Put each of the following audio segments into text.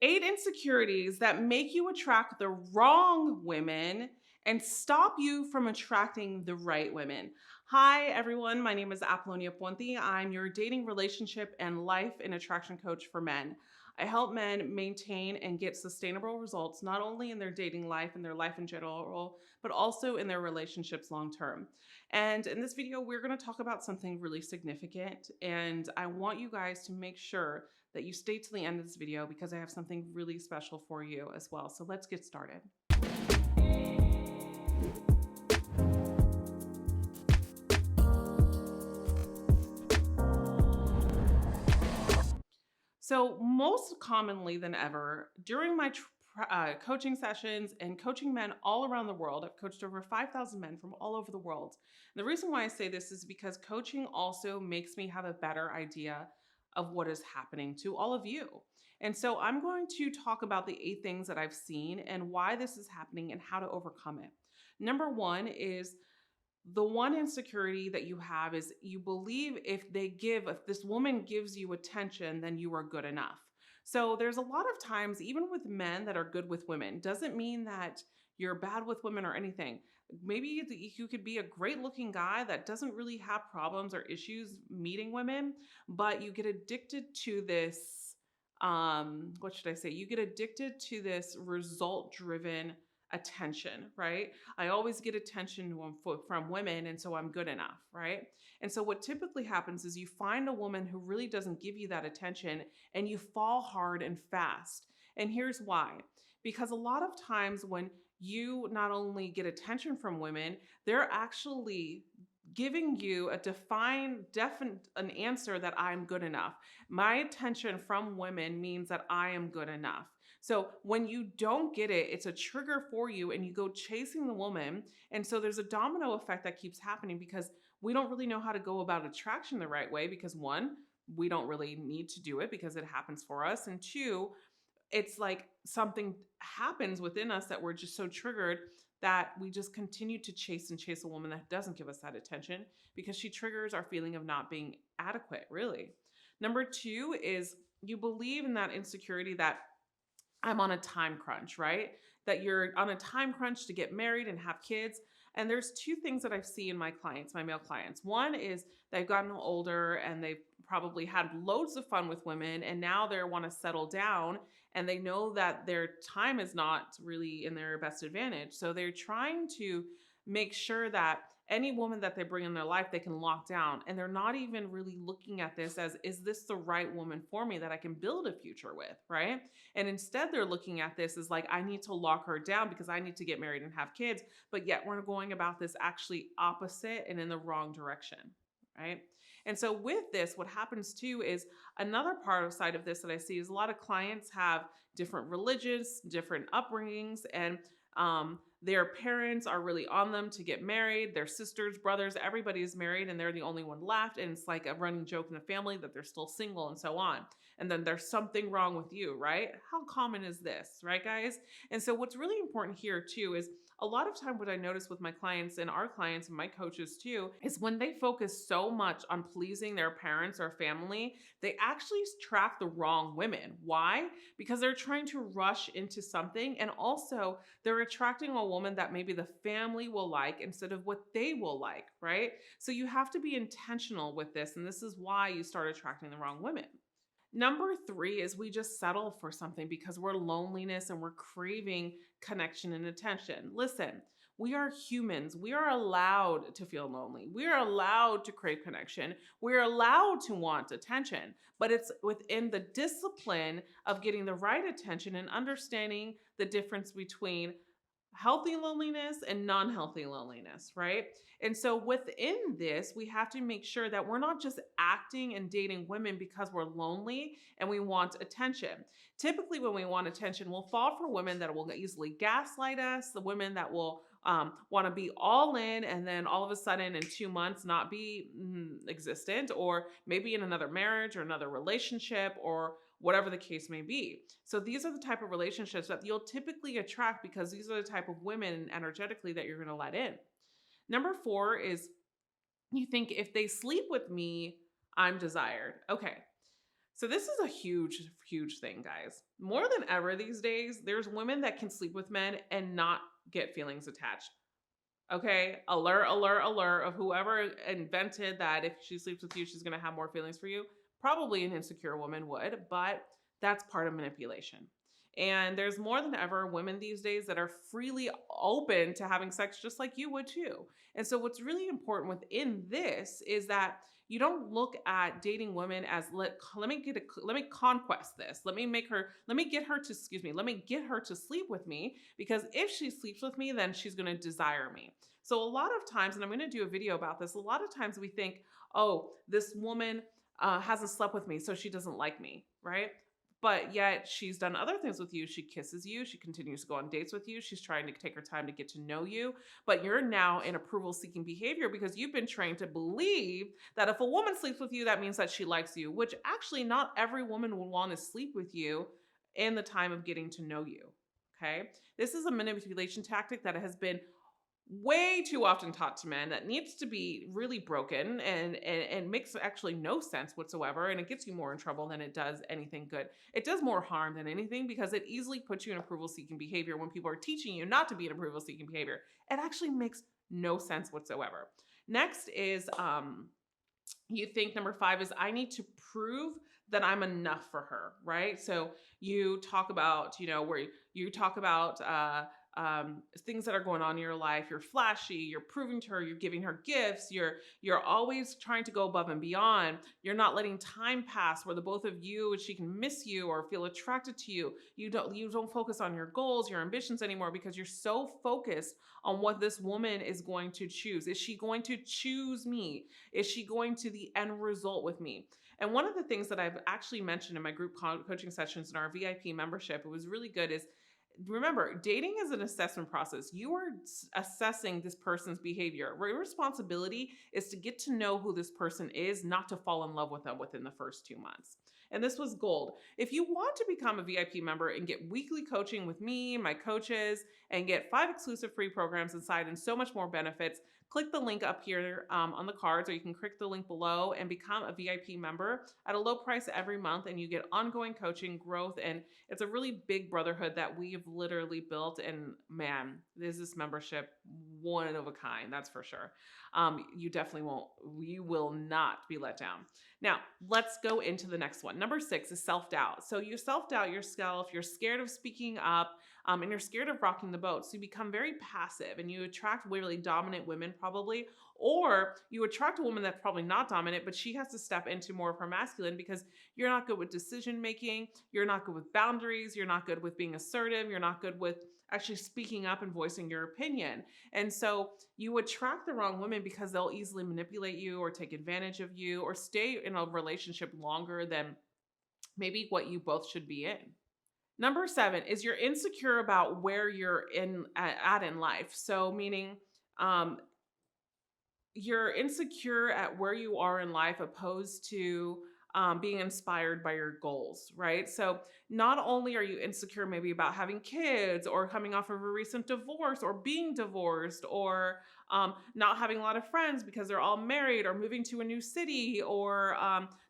8 insecurities that make you attract the wrong women and stop you from attracting the right women. Hi, everyone. My name is Apollonia Ponti. I'm your dating, relationship, and life and attraction coach for men. I help men maintain and get sustainable results, not only in their dating life and their life in general, but also in their relationships long term. And in this video, we're going to talk about something really significant. And I want you guys to make sure that you stay to the end of this video because I have something really special for you as well. So let's get started. So, most commonly than ever, during my coaching sessions and coaching men all around the world, I've coached over 5,000 men from all over the world. And the reason why I say this is because coaching also makes me have a better idea of what is happening to all of you. And so, I'm going to talk about the 8 things that I've seen and why this is happening and how to overcome it. Number one is the one insecurity that you have is you believe if this woman gives you attention, then you are good enough. So there's a lot of times, even with men that are good with women, doesn't mean that you're bad with women or anything. Maybe you could be a great looking guy that doesn't really have problems or issues meeting women, but you get addicted to this. What should I say? You get addicted to this result driven attention, right? I always get attention from women, and so I'm good enough, right? And so, what typically happens is you find a woman who really doesn't give you that attention and you fall hard and fast. And here's why, because a lot of times when you not only get attention from women, they're actually giving you a definite an answer that I'm good enough. My attention from women means that I am good enough. So when you don't get it, it's a trigger for you and you go chasing the woman. And so there's a domino effect that keeps happening because we don't really know how to go about attraction the right way because one, we don't really need to do it because it happens for us. And two, it's like something happens within us that we're just so triggered that we just continue to chase and chase a woman that doesn't give us that attention because she triggers our feeling of not being adequate, really. Number two is you believe in that insecurity that I'm on a time crunch, right? That you're on a time crunch to get married and have kids. And there's 2 things that I see in my clients, my male clients. One is they've gotten older and they've probably had loads of fun with women and now they want to settle down and they know that their time is not really in their best advantage. So they're trying to make sure that any woman that they bring in their life, they can lock down. And they're not even really looking at this as, is this the right woman for me that I can build a future with, right? And instead, they're looking at this as like, I need to lock her down because I need to get married and have kids. But yet, we're going about this actually opposite and in the wrong direction, right? And so, with this, what happens too is another part of side of this that I see is a lot of clients have different religions, different upbringings, and their parents are really on them to get married. Their sisters, brothers, everybody's married, and they're the only one left. And it's like a running joke in the family that they're still single and so on. And then there's something wrong with you, right? How common is this, right, guys? And so, what's really important here, too, is a lot of time what I notice with my clients and our clients and my coaches, too, is when they focus so much on pleasing their parents or family, they actually attract the wrong women. Why? Because they're trying to rush into something. And also, they're attracting a woman that maybe the family will like instead of what they will like, right? So, you have to be intentional with this. And this is why you start attracting the wrong women. Number 3 is we just settle for something because we're loneliness and we're craving connection and attention. Listen, we are humans. We are allowed to feel lonely. We are allowed to crave connection. We're allowed to want attention, but it's within the discipline of getting the right attention and understanding the difference between healthy loneliness and non-healthy loneliness, right? And so within this, we have to make sure that we're not just acting and dating women because we're lonely and we want attention. Typically, when we want attention, we'll fall for women that will easily gaslight us, the women that will want to be all in and then all of a sudden in 2 months not be existent, or maybe in another marriage or another relationship or whatever the case may be. So these are the type of relationships that you'll typically attract because these are the type of women energetically that you're going to let in. Number 4 is you think if they sleep with me, I'm desired. Okay. So this is a huge, huge thing, guys. More than ever these days, there's women that can sleep with men and not get feelings attached. Okay, alert, alert, alert of whoever invented that if she sleeps with you, she's going to have more feelings for you. Probably an insecure woman would, but that's part of manipulation. And there's more than ever women these days that are freely open to having sex just like you would too. And so, what's really important within this is that you don't look at dating women as let me conquest this. Let me get her to let me get her to sleep with me, because if she sleeps with me, then she's going to desire me. So a lot of times, and I'm going to do a video about this, a lot of times we think, oh, this woman hasn't slept with me, so she doesn't like me, right? But yet she's done other things with you. She kisses you. She continues to go on dates with you. She's trying to take her time to get to know you. But you're now in approval seeking behavior because you've been trained to believe that if a woman sleeps with you, that means that she likes you, which actually not every woman will want to sleep with you in the time of getting to know you. Okay. This is a manipulation tactic that has been way too often taught to men that needs to be really broken, and makes actually no sense whatsoever, and it gets you more in trouble than it does anything good. It does more harm than anything because it easily puts you in approval seeking behavior when people are teaching you not to be in approval seeking behavior. It actually makes no sense whatsoever. Next is you think number 5 is I need to prove that I'm enough for her, right? So you talk about, where you talk about things that are going on in your life. You're flashy. You're proving to her. You're giving her gifts. You're always trying to go above and beyond. You're not letting time pass where the both of you, she can miss you or feel attracted to you. You don't focus on your goals, your ambitions anymore because you're so focused on what this woman is going to choose. Is she going to choose me? Is she going to the end result with me? And one of the things that I've actually mentioned in my group coaching sessions in our VIP membership, it was really good, is remember, dating is an assessment process. You are assessing this person's behavior. Your responsibility is to get to know who this person is, not to fall in love with them within the first 2 months. And this was gold. If you want to become a VIP member and get weekly coaching with me, my coaches, and get 5 exclusive free programs inside and so much more benefits, click the link up here on the cards, or you can click the link below and become a VIP member at a low price every month. And you get ongoing coaching, growth, and it's a really big brotherhood that we've literally built. And man, this membership one of a kind, that's for sure. You will not be let down. Now, let's go into the next one. Number 6 is self-doubt. So you self-doubt yourself, you're scared of speaking up, and you're scared of rocking the boat. So you become very passive and you attract really dominant women probably, or you attract a woman that's probably not dominant, but she has to step into more of her masculine because you're not good with decision making, you're not good with boundaries, you're not good with being assertive, you're not good with actually speaking up and voicing your opinion. And so you attract the wrong women because they'll easily manipulate you or take advantage of you or stay in a relationship longer than maybe what you both should be in. Number 7 is you're insecure about where you're at in life. So meaning you're insecure at where you are in life opposed to being inspired by your goals, right? So not only are you insecure maybe about having kids or coming off of a recent divorce or being divorced or not having a lot of friends because they're all married or moving to a new city or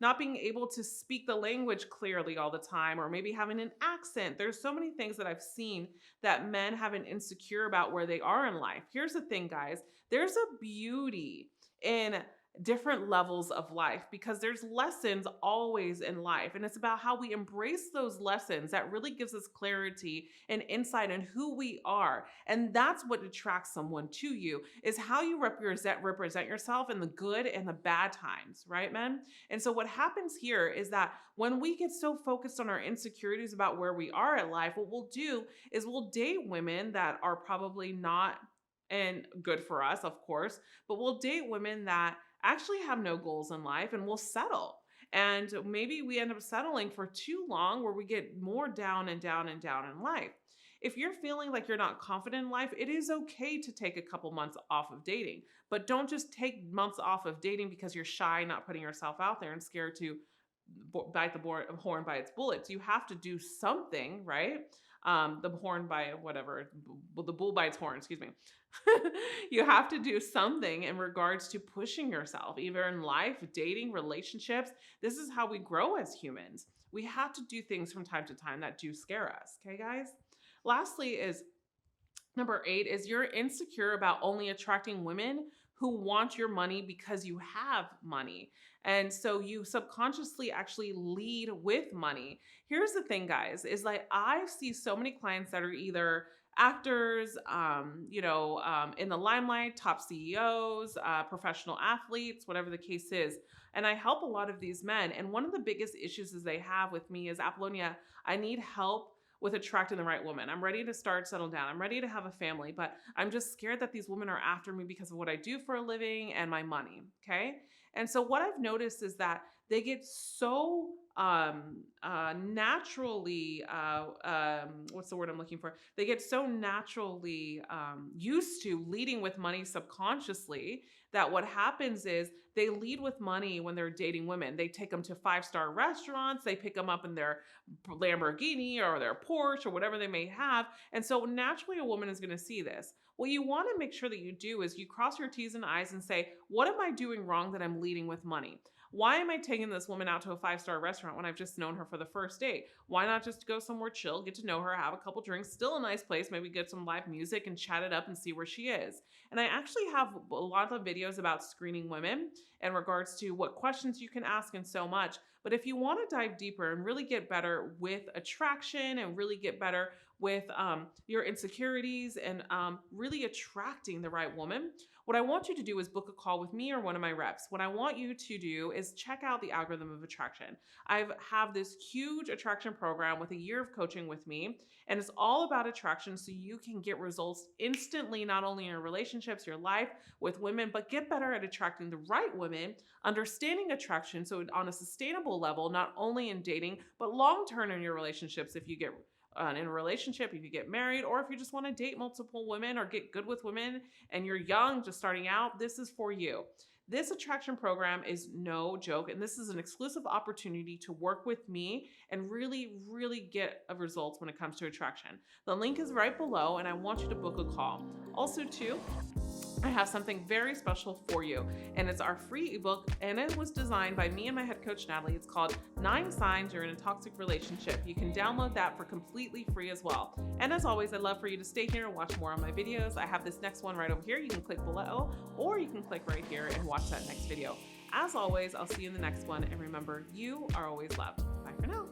not being able to speak the language clearly all the time or maybe having an accent. There's so many things that I've seen that men have an insecure about where they are in life. Here's the thing, guys. There's a beauty in different levels of life because there's lessons always in life, and it's about how we embrace those lessons that really gives us clarity and insight in who we are. And that's what attracts someone to you, is how you represent yourself in the good and the bad times, right, men? And so what happens here is that when we get so focused on our insecurities about where we are in life, what we'll do is we'll date women that are probably not and good for us, of course, but we'll date women that actually have no goals in life, and we'll settle. And maybe we end up settling for too long where we get more down and down and down in life. If you're feeling like you're not confident in life, it is okay to take a couple months off of dating, but don't just take months off of dating because you're shy, not putting yourself out there and scared to bite the horn by its bullets. You have to do something, right? the horn by whatever, the bull by its horn, excuse me. You have to do something in regards to pushing yourself, either in life, dating, relationships. This is how we grow as humans. We have to do things from time to time that do scare us. Okay, guys? Lastly is number 8 is you're insecure about only attracting women who want your money because you have money. And so you subconsciously actually lead with money. Here's the thing, guys, is like I see so many clients that are either actors, in the limelight, top CEOs, professional athletes, whatever the case is. And I help a lot of these men. And one of the biggest issues is they have with me is, Apollonia, I need help with attracting the right woman. I'm ready to settle down. I'm ready to have a family, but I'm just scared that these women are after me because of what I do for a living and my money. Okay. And so what I've noticed is that they get so naturally, what's the word I'm looking for? They get so naturally used to leading with money subconsciously that what happens is they lead with money when they're dating women. They take them to 5-star restaurants. They pick them up in their Lamborghini or their Porsche or whatever they may have. And so naturally a woman is going to see this. What you want to make sure that you do is you cross your T's and I's and say, what am I doing wrong that I'm leading with money? Why am I taking this woman out to a 5-star restaurant when I've just known her for the first date? Why not just go somewhere chill, get to know her, have a couple drinks, still a nice place, maybe get some live music and chat it up and see where she is. And I actually have a lot of videos about screening women in regards to what questions you can ask and so much. But if you want to dive deeper and really get better with attraction and really get better with your insecurities and really attracting the right woman, what I want you to do is book a call with me or one of my reps. What I want you to do is check out the algorithm of attraction. I have this huge attraction program with a year of coaching with me, and it's all about attraction so you can get results instantly, not only in your relationships, your life with women, but get better at attracting the right women, understanding attraction so on a sustainable level, not only in dating, but long-term in your relationships if you get in a relationship, if you get married, or if you just want to date multiple women or get good with women and you're young, just starting out, this is for you. This attraction program is no joke, and this is an exclusive opportunity to work with me and really, really get results when it comes to attraction. The link is right below, and I want you to book a call. Also, too, I have something very special for you, and it's our free ebook, and it was designed by me and my head coach, Natalie. It's called 9 Signs You're in a Toxic Relationship. You can download that for completely free as well. And as always, I'd love for you to stay here and watch more on my videos. I have this next one right over here. You can click below, or you can click right here and watch that next video. As always, I'll see you in the next one, and remember, you are always loved. Bye for now.